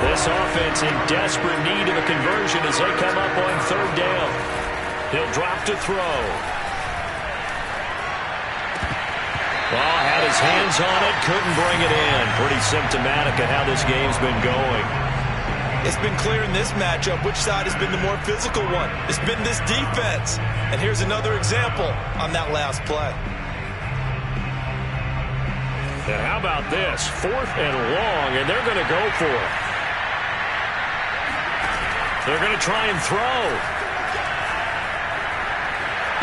Speaker 3: This offense in desperate need of a conversion as they come up on third down. He'll drop to throw. Well, had his hands on it, couldn't bring it in. Pretty symptomatic of how this game's been going.
Speaker 2: It's been clear in this matchup which side has been the more physical one. It's been this defense. And here's another example on that last play.
Speaker 3: And how about this? 4th and long, and they're going to go for it. They're going to try and throw.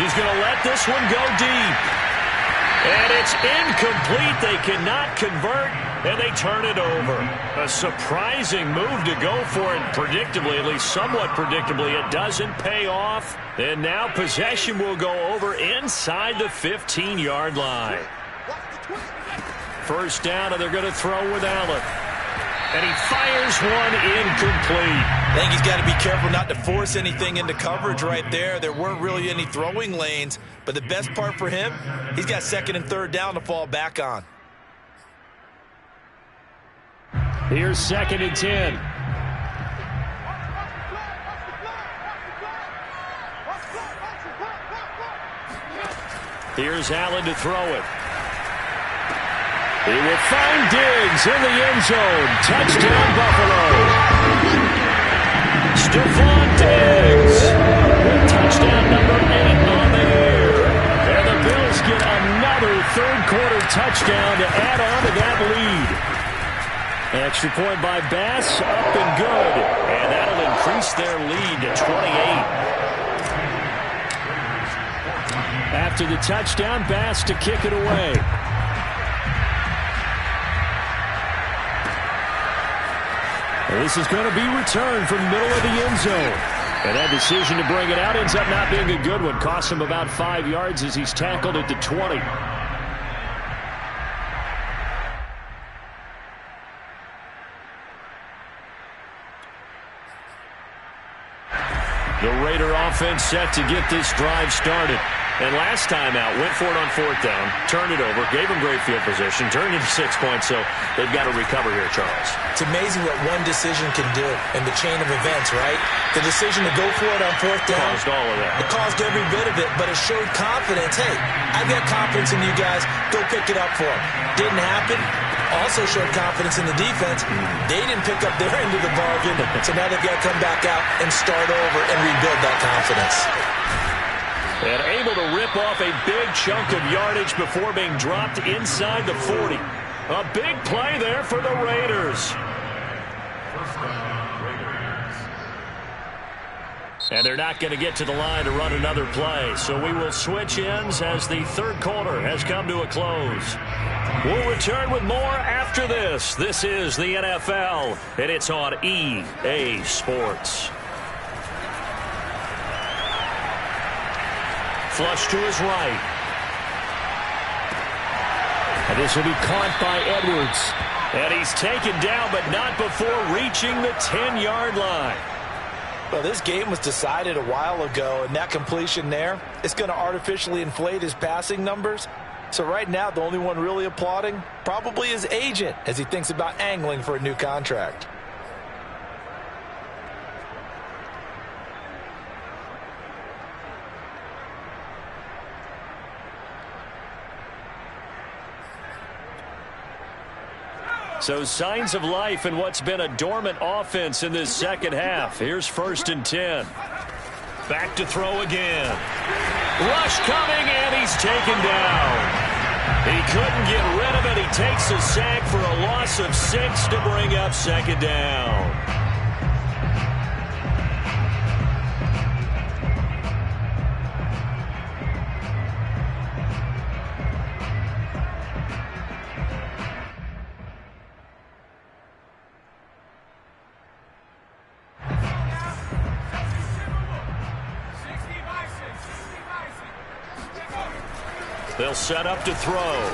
Speaker 3: He's going to let this one go deep. And it's incomplete. They cannot convert, and they turn it over. A surprising move to go for it. Predictably, at least somewhat predictably, it doesn't pay off. And now possession will go over inside the 15-yard line. First down, and they're going to throw with Allen. And he fires one incomplete.
Speaker 2: I think he's got to be careful not to force anything into coverage right there. There weren't really any throwing lanes. But the best part for him, he's got 2nd and 3rd down to fall back on.
Speaker 3: Here's 2nd and 10. Here's Allen to throw it. He will find Diggs in the end zone. Touchdown, Buffalo. Stephon Diggs with touchdown number 8 on the year. And the Bills get another third-quarter touchdown to add on to that lead. Extra point by Bass, up and good. And that'll increase their lead to 28. After the touchdown, Bass to kick it away. This is going to be returned from the middle of the end zone. And that decision to bring it out ends up not being a good one. Costs him about 5 yards as he's tackled at the 20. The Raider offense set to get this drive started. And last time out, went for it on 4th down, turned it over, gave them great field position, turned into 6 points, so they've got to recover here, Charles.
Speaker 2: It's amazing what one decision can do in the chain of events, right? The decision to go for it on 4th down.
Speaker 3: Caused all of that.
Speaker 2: It caused every bit of it, but it showed confidence. Hey, I've got confidence in you guys. Go pick it up for them. Didn't happen. Also showed confidence in the defense. They didn't pick up their end of the bargain, so now they've got to come back out and start over and rebuild that confidence.
Speaker 3: And able to rip off a big chunk of yardage before being dropped inside the 40. A big play there for the Raiders. And they're not going to get to the line to run another play. So we will switch ends as the third quarter has come to a close. We'll return with more after this. This is the NFL, and it's on EA Sports. Flush to his right. And this will be caught by Edwards. And he's taken down, but not before reaching the 10-yard line.
Speaker 2: Well, this game was decided a while ago, and that completion there, it's going to artificially inflate his passing numbers. So right now, the only one really applauding probably his agent as he thinks about angling for a new contract.
Speaker 3: So signs of life in what's been a dormant offense in this second half. Here's 1st and 10. Back to throw again. Rush coming, and he's taken down. He couldn't get rid of it. He takes a sack for a loss of 6 to bring up 2nd down. They'll set up to throw.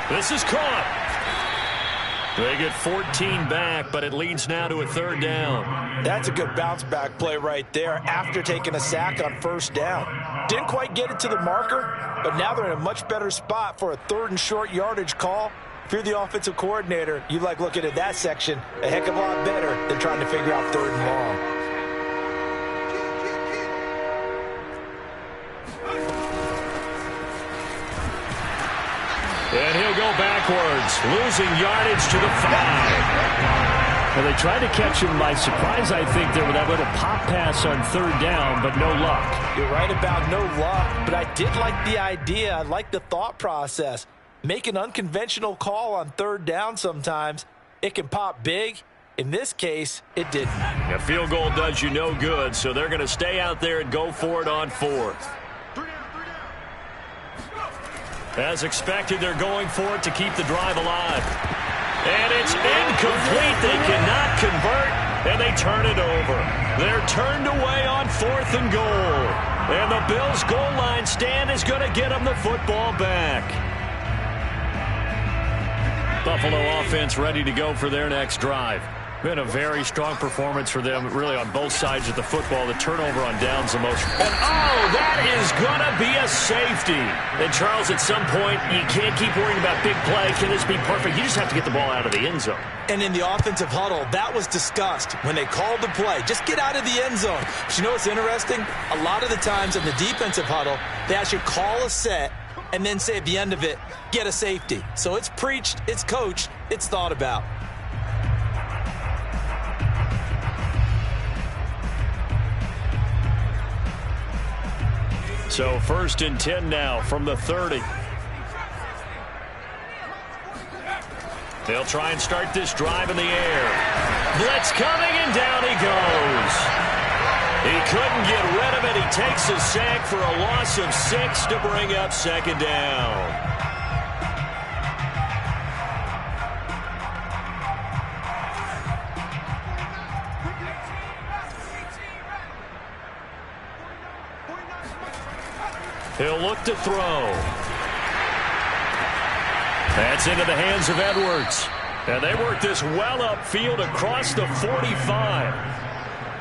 Speaker 3: This is caught. They get 14 back, but it leads now to a 3rd down.
Speaker 2: That's a good bounce back play right there after taking a sack on 1st down. Didn't quite get it to the marker, but now they're in a much better spot for a 3rd and short yardage call. If you're the offensive coordinator, you like looking at that section a heck of a lot better than trying to figure out 3rd and long.
Speaker 3: And he'll go backwards, losing yardage to the 5.
Speaker 1: Well, they tried to catch him by surprise, I think, there with that little pop pass on 3rd down, but no luck.
Speaker 2: You're right about no luck, but I did like the idea. I like the thought process. Make an unconventional call on 3rd down sometimes. It can pop big. In this case, it didn't.
Speaker 3: A field goal does you no good, so they're going to stay out there and go for it on 4th. As expected, they're going for it to keep the drive alive. And it's incomplete. They cannot convert, and they turn it over. They're turned away on 4th and goal. And the Bills' goal line stand is going to get them the football back. Buffalo offense ready to go for their next drive. Been a very strong performance for them, really, on both sides of the football. The turnover on downs the most. And, oh, that is going to be a safety. And, Charles, at some point, you can't keep worrying about big play. Can this be perfect? You just have to get the ball out of the end zone.
Speaker 2: And in the offensive huddle, that was discussed when they called the play. Just get out of the end zone. But you know what's interesting? A lot of the times in the defensive huddle, they actually call a set and then say at the end of it, get a safety. So it's preached, it's coached, it's thought about.
Speaker 3: So 1st and 10 now from the 30. They'll try and start this drive in the air. Blitz coming, and down he goes. He couldn't get rid of it. He takes a sack for a loss of 6 to bring up 2nd down. He'll look to throw. That's into the hands of Edwards. And they work this well upfield across the 45.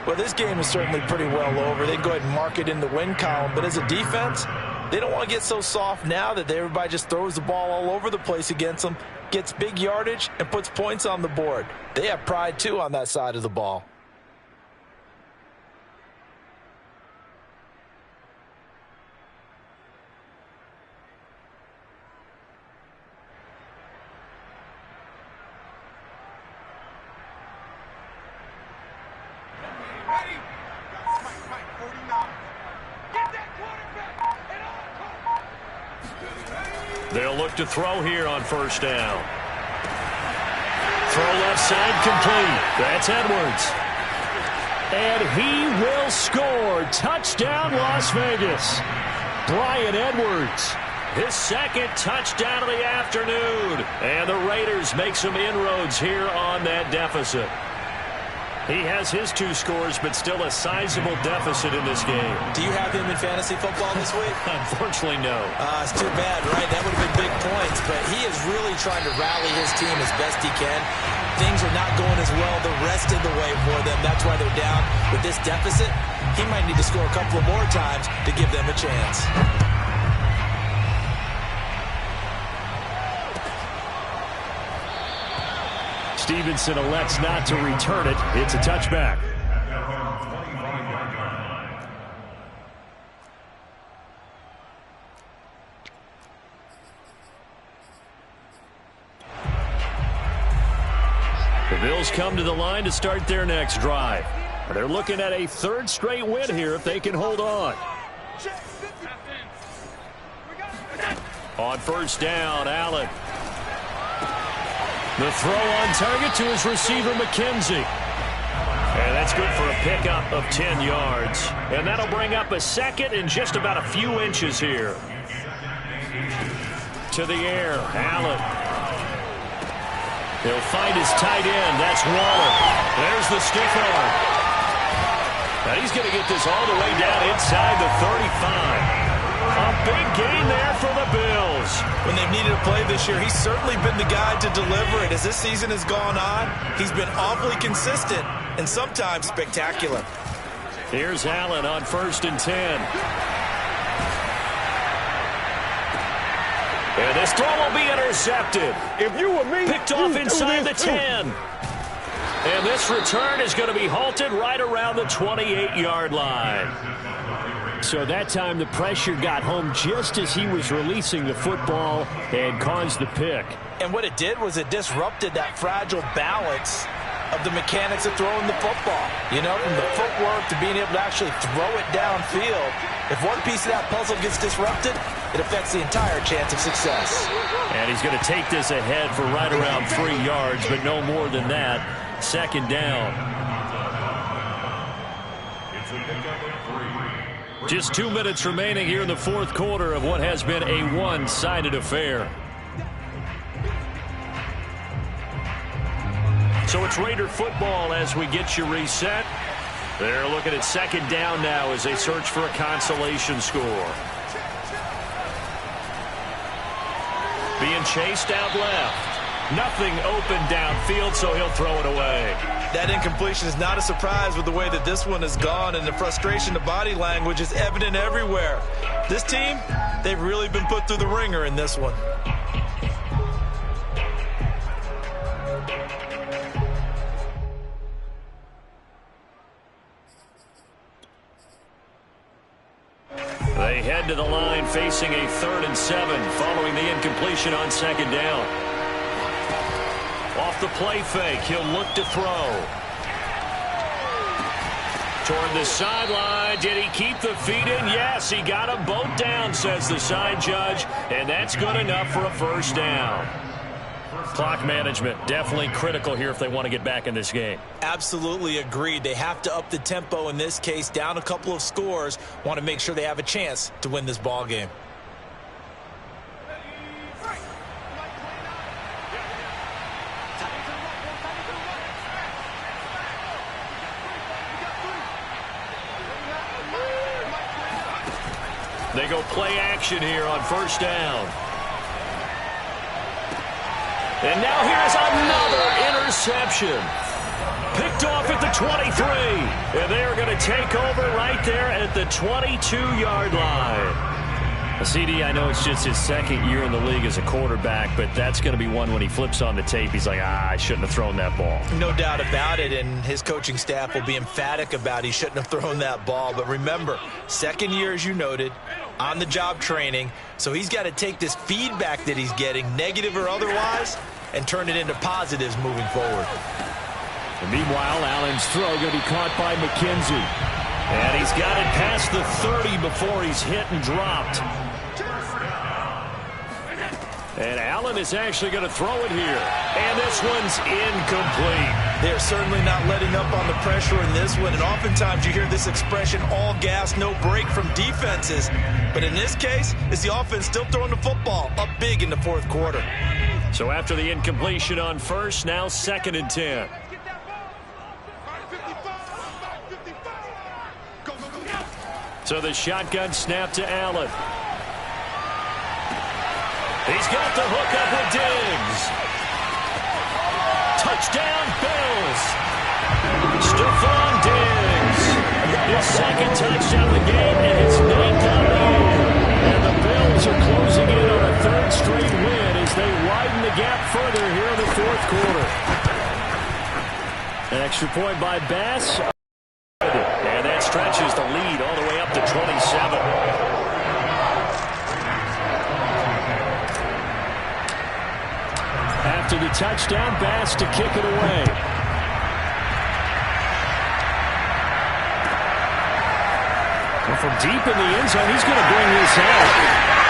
Speaker 2: Well, this game is certainly pretty well over. They can go ahead and mark it in the win column. But as a defense, they don't want to get so soft now that everybody just throws the ball all over the place against them, gets big yardage, and puts points on the board. They have pride, too, on that side of the ball.
Speaker 3: They'll look to throw here on 1st down. Throw left side complete. That's Edwards.
Speaker 1: And he will score. Touchdown, Las Vegas. Bryan Edwards.
Speaker 3: His 2nd touchdown of the afternoon. And the Raiders make some inroads here on that deficit. He has his 2 scores, but still a sizable deficit in this game.
Speaker 2: Do you have him in fantasy football this week?
Speaker 3: Unfortunately, no.
Speaker 2: It's too bad, right? That would have been big points, but he is really trying to rally his team as best he can. Things are not going as well the rest of the way for them. That's why they're down. With this deficit, he might need to score a couple of more times to give them a chance.
Speaker 1: Stevenson elects not to return it. It's a touchback.
Speaker 3: The Bills come to the line to start their next drive. They're looking at a 3rd straight win here if they can hold on. On 1st down, Allen. The throw on target to his receiver, McKenzie. And that's good for a pickup of 10 yards. And that'll bring up a 2nd and just about a few inches here. To the air, Allen. He'll find his tight end. That's Waller. There's the stiff arm. Now he's going to get this all the way down inside the 35. A big gain there for the Bills.
Speaker 2: When they've needed a play this year, he's certainly been the guy to deliver it. As this season has gone on, he's been awfully consistent and sometimes spectacular.
Speaker 3: Here's Allen on 1st and 10. And this throw will be intercepted.
Speaker 4: If you were me,
Speaker 3: picked off inside the 10. And this return is going to be halted right around the 28-yard line.
Speaker 1: So that time the pressure got home just as he was releasing the football and caused the pick.
Speaker 2: And what it did was it disrupted that fragile balance of the mechanics of throwing the football. You know, from the footwork to being able to actually throw it downfield. If one piece of that puzzle gets disrupted, it affects the entire chance of success.
Speaker 3: And he's going to take this ahead for right around 3 yards, but no more than that. Second down. Just 2 minutes remaining here in the fourth quarter of what has been a one-sided affair. So it's Raider football as we get you reset. They're looking at second down now as they search for a consolation score. Being chased out left. Nothing open downfield, so he'll throw it away.
Speaker 2: That incompletion is not a surprise with the way that this one has gone, and the frustration, the body language is evident everywhere. This team, they've really been put through the ringer in this one.
Speaker 3: They head to the line facing a 3rd and 7 following the incompletion on second down. Off the play fake, he'll look to throw. Toward the sideline, did he keep the feet in? Yes, he got them both down, says the side judge, and that's good enough for a first down. Clock management, definitely critical here if they want to get back in this game.
Speaker 2: Absolutely agreed. They have to up the tempo in this case, down a couple of scores, want to make sure they have a chance to win this ball game.
Speaker 3: They go play action here on first down. And now here's another interception. Picked off at the 23. And they are going to take over right there at the 22-yard line. CD, I know it's just his second year in the league as a quarterback, but that's going to be one when he flips on the tape. He's like, I shouldn't have thrown that ball.
Speaker 2: No doubt about it, and his coaching staff will be emphatic about he shouldn't have thrown that ball. But remember, second year, as you noted, on-the-job training, so he's got to take this feedback that he's getting, negative or otherwise, and turn it into positives moving forward.
Speaker 1: And meanwhile, Allen's throw going to be caught by McKenzie.
Speaker 3: And he's got it past the 30 before he's hit and dropped. And Allen is actually going to throw it here. And this one's incomplete.
Speaker 2: They're certainly not letting up on the pressure in this one. And oftentimes you hear this expression, all gas, no break from defenses. But in this case, it's the offense still throwing the football up big in the fourth quarter.
Speaker 3: So after the incompletion on first, now 2nd and 10. So the shotgun snap to Allen. He's got the hook up with Diggs. Touchdown, Bills. Stephon Diggs. His second touchdown of the game, and it's 9 down the year. And the Bills are closing in on a 3rd straight win as they widen the gap further here in the fourth quarter.
Speaker 1: An extra point by Bass.
Speaker 3: And that stretches the lead all the way up to 27.
Speaker 1: After the touchdown, Bass to kick it away. And from deep in the end zone, he's going to bring this out.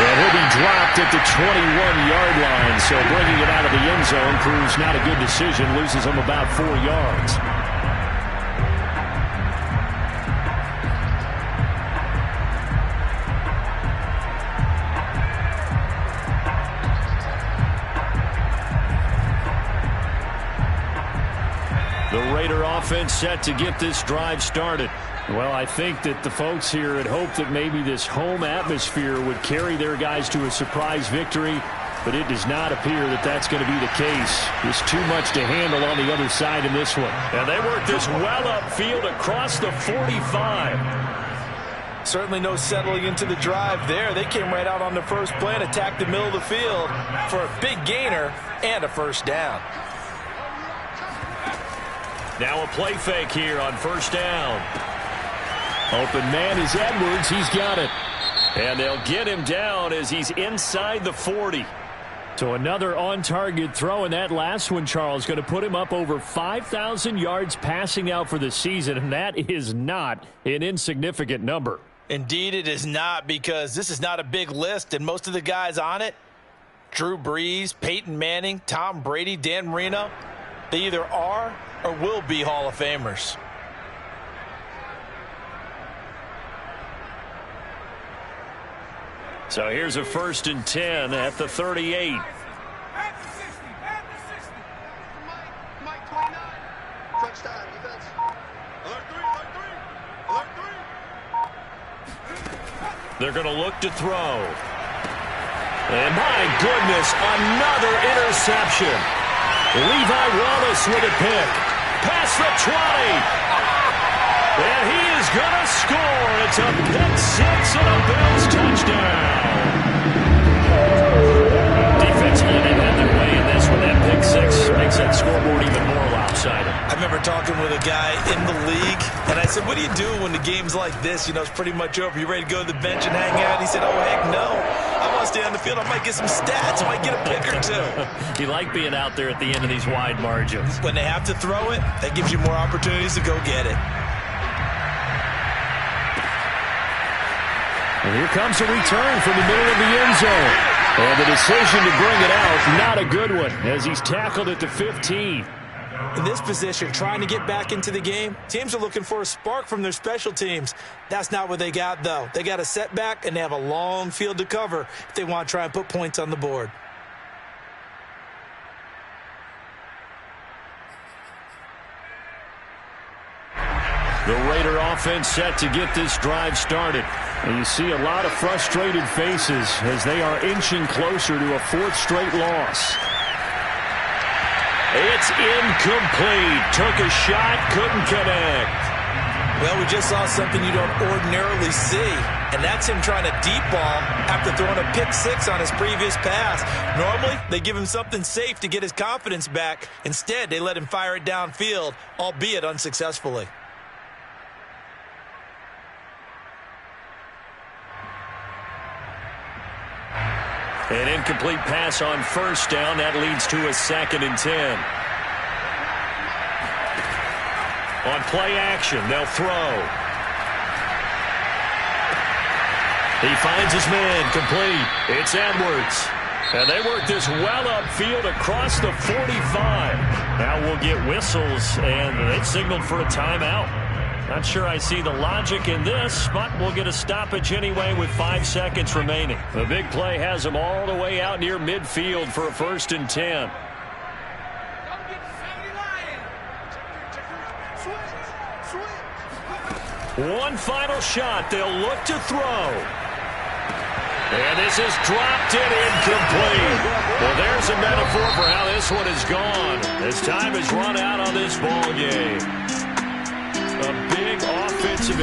Speaker 1: And he'll be dropped at the 21-yard line. So bringing it out of the end zone proves not a good decision. Loses him about 4 yards.
Speaker 3: The Raider offense set to get this drive started.
Speaker 1: Well, I think that the folks here had hoped that maybe this home atmosphere would carry their guys to a surprise victory, but it does not appear that that's going to be the case. There's too much to handle on the other side in this one.
Speaker 3: And they work this well upfield across the 45.
Speaker 2: Certainly no settling into the drive there. They came right out on the first play and attacked the middle of the field for a big gainer and a first down.
Speaker 3: Now a play fake here on first down.
Speaker 1: Open man is Edwards. He's got it.
Speaker 3: And they'll get him down as he's inside the 40.
Speaker 1: So another on-target throw, and that last one, Charles, going to put him up over 5,000 yards passing out for the season, and that is not an insignificant number.
Speaker 2: Indeed it is not, because this is not a big list, and most of the guys on it, Drew Brees, Peyton Manning, Tom Brady, Dan Marino, they either are or will be Hall of Famers.
Speaker 3: So here's a 1st and 10 at the 38. They're going to look to throw. And my goodness, another interception. Levi Wallace with a pick. Past the 20. And he is going to score. It's a pick six and a Bills touchdown. Defensively, they had their way in this one. That pick six makes that scoreboard even more lopsided.
Speaker 2: I remember talking with a guy in the league, and I said, what do you do when the game's like this? You know, it's pretty much over. You ready to go to the bench and hang out? He said, oh, heck no. I want to stay on the field. I might get some stats. I might get a pick or two.
Speaker 3: You like being out there at the end of these wide margins.
Speaker 2: When they have to throw it, that gives you more opportunities to go get it.
Speaker 1: And here comes a return from the middle of the end zone. And the decision to bring it out, not a good one, as he's tackled at the 15.
Speaker 2: In this position, trying to get back into the game, teams are looking for a spark from their special teams. That's not what they got, though. They got a setback, and they have a long field to cover if they want to try and put points on the board.
Speaker 1: The Raider offense set to get this drive started. And you see a lot of frustrated faces as they are inching closer to a 4th straight loss.
Speaker 3: It's incomplete. Took a shot, couldn't connect.
Speaker 2: Well, we just saw something you don't ordinarily see, and that's him trying to deep ball after throwing a pick six on his previous pass. Normally, they give him something safe to get his confidence back. Instead, they let him fire it downfield, albeit unsuccessfully.
Speaker 3: An incomplete pass on first down. That leads to a 2nd and 10. On play action, they'll throw. He finds his man, complete. It's Edwards. And they work this well upfield across the 45. Now we'll get whistles, and they've signaled for a timeout. Not sure I see the logic in this, but we'll get a stoppage anyway with 5 seconds remaining. The big play has them all the way out near midfield for a 1st and 10. One final shot. They'll look to throw. And this is dropped in incomplete. Well, there's a metaphor for how this one is gone. As time has run out on this ball game. A big offensive